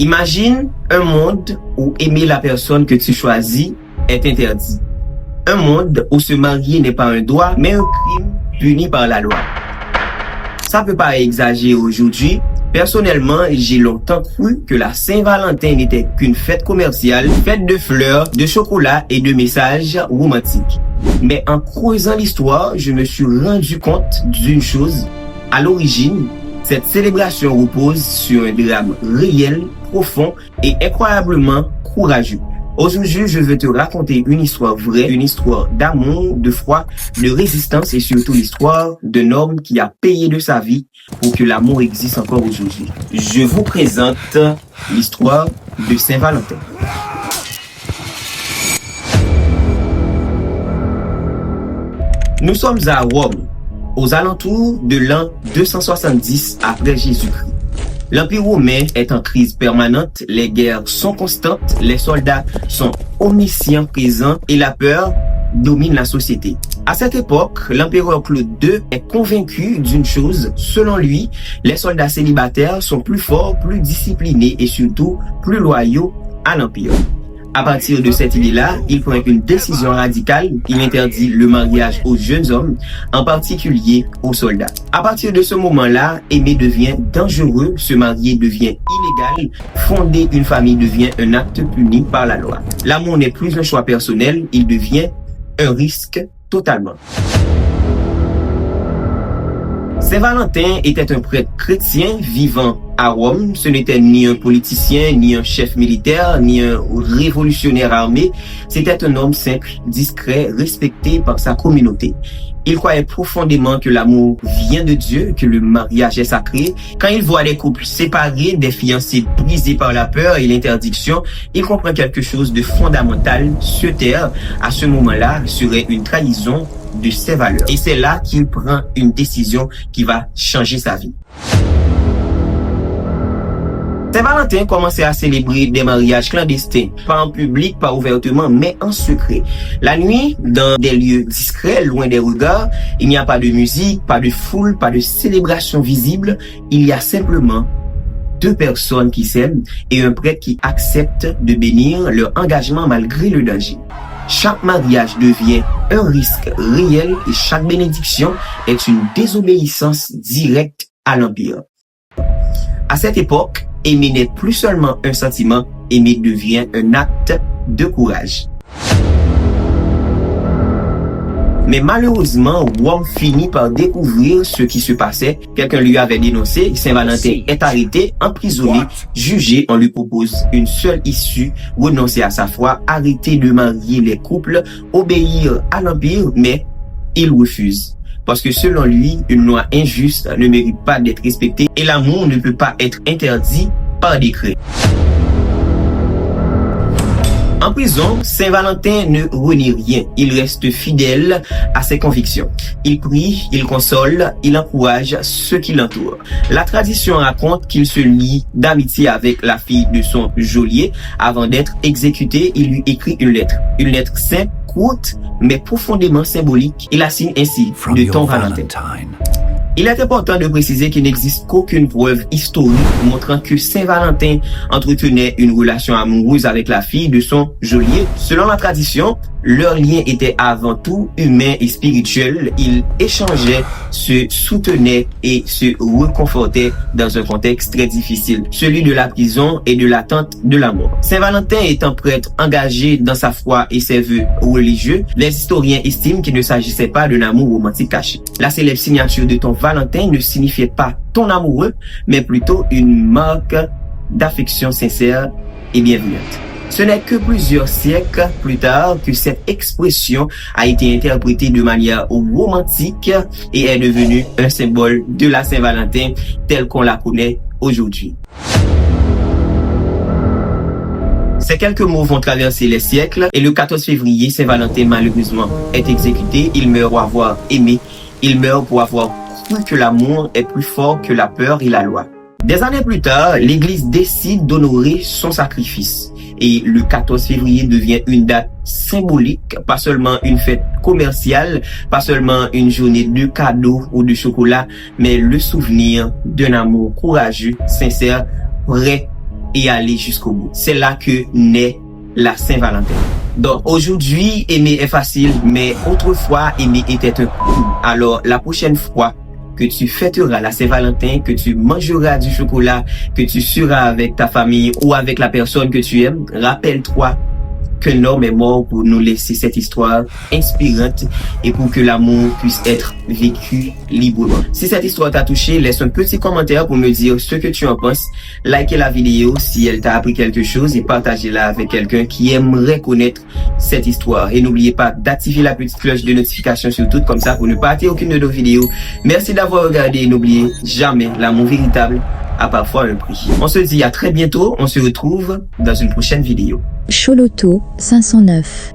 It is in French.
Imagine un monde où aimer la personne que tu choisis est interdit. Un monde où se marier n'est pas un droit, mais un crime puni par la loi. Ça peut paraître exagéré aujourd'hui. Personnellement, j'ai longtemps cru que la Saint-Valentin n'était qu'une fête commerciale, faite de fleurs, de chocolat et de messages romantiques. Mais en creusant l'histoire, je me suis rendu compte d'une chose. À l'origine, cette célébration repose sur un drame réel, profond et incroyablement courageux. Aujourd'hui, je veux te raconter une histoire vraie, une histoire d'amour, de foi, de résistance et surtout l'histoire d'un homme qui a payé de sa vie pour que l'amour existe encore aujourd'hui. Je vous présente l'histoire de Saint-Valentin. Nous sommes à Rome, aux alentours de l'an 270 après Jésus-Christ. L'Empire romain est en crise permanente, les guerres sont constantes, les soldats sont omniscients présents et la peur domine la société. À cette époque, l'empereur Claude II est convaincu d'une chose. Selon lui, les soldats célibataires sont plus forts, plus disciplinés et surtout plus loyaux à l'Empire. À partir de cette idée-là, il prend une décision radicale. Il interdit le mariage aux jeunes hommes, en particulier aux soldats. À partir de ce moment-là, aimer devient dangereux, se marier devient illégal, fonder une famille devient un acte puni par la loi. L'amour n'est plus un choix personnel, il devient un risque totalement. Saint-Valentin était un prêtre chrétien vivant à Rome. Ce n'était ni un politicien, ni un chef militaire, ni un révolutionnaire armé. C'était un homme simple, discret, respecté par sa communauté. Il croyait profondément que l'amour vient de Dieu, que le mariage est sacré. Quand il voit des couples séparés, des fiancés brisés par la peur et l'interdiction, il comprend quelque chose de fondamental. Se taire, à ce moment-là, serait une trahison de ses valeurs. Et c'est là qu'il prend une décision qui va changer sa vie. Saint-Valentin commençait à célébrer des mariages clandestins, pas en public, pas ouvertement, mais en secret. La nuit, dans des lieux discrets, loin des regards, il n'y a pas de musique, pas de foule, pas de célébration visible. Il y a simplement deux personnes qui s'aiment et un prêtre qui accepte de bénir leur engagement malgré le danger. Chaque mariage devient un risque réel et chaque bénédiction est une désobéissance directe à l'Empire. À cette époque, aimer n'est plus seulement un sentiment, aimer devient un acte de courage. Mais malheureusement, Rome finit par découvrir ce qui se passait. Quelqu'un lui avait dénoncé, Saint-Valentin est arrêté, emprisonné, jugé. On lui propose une seule issue, renoncer à sa foi, arrêter de marier les couples, obéir à l'Empire, mais il refuse. Parce que selon lui, une loi injuste ne mérite pas d'être respectée et l'amour ne peut pas être interdit par décret. En prison, Saint-Valentin ne renie rien. Il reste fidèle à ses convictions. Il prie, il console, il encourage ceux qui l'entourent. La tradition raconte qu'il se lie d'amitié avec la fille de son geôlier. Avant d'être exécuté, il lui écrit une lettre. Une lettre simple, courte, mais profondément symbolique. Il la signe ainsi, de ton Valentin. Il est important de préciser qu'il n'existe qu'aucune preuve historique montrant que Saint-Valentin entretenait une relation amoureuse avec la fille de son geôlier. Selon la tradition, leur lien était avant tout humain et spirituel. Ils échangeaient, se soutenaient et se réconfortaient dans un contexte très difficile, celui de la prison et de l'attente de la mort. Saint-Valentin étant prêtre engagé dans sa foi et ses vœux religieux, les historiens estiment qu'il ne s'agissait pas d'un amour romantique caché. La célèbre signature de ton Valentin ne signifiait pas ton amoureux, mais plutôt une marque d'affection sincère et bienveillante. Ce n'est que plusieurs siècles plus tard que cette expression a été interprétée de manière romantique et est devenue un symbole de la Saint-Valentin telle qu'on la connaît aujourd'hui. Ces quelques mots vont traverser les siècles et le 14 février, Saint-Valentin malheureusement est exécuté. Il meurt pour avoir aimé, il meurt pour avoir cru que l'amour est plus fort que la peur et la loi. Des années plus tard, l'Église décide d'honorer son sacrifice. Et le 14 février devient une date symbolique, pas seulement une fête commerciale, pas seulement une journée de cadeaux ou de chocolat, mais le souvenir d'un amour courageux, sincère, prêt et aller jusqu'au bout. C'est là que naît la Saint-Valentin. Donc aujourd'hui, aimer est facile, mais autrefois, aimer était un coup. Alors la prochaine fois que tu fêteras la Saint-Valentin, que tu mangeras du chocolat, que tu seras avec ta famille ou avec la personne que tu aimes, rappelle-toi qu'un homme est mort pour nous laisser cette histoire inspirante et pour que l'amour puisse être vécu librement. Si cette histoire t'a touché, laisse un petit commentaire pour me dire ce que tu en penses. Likez la vidéo si elle t'a appris quelque chose et partagez-la avec quelqu'un qui aimerait connaître cette histoire. Et n'oubliez pas d'activer la petite cloche de notification sur tout comme ça pour ne pas rater aucune de nos vidéos. Merci d'avoir regardé et n'oubliez jamais, l'amour véritable a parfois un prix. On se dit à très bientôt, on se retrouve dans une prochaine vidéo. Choloto 509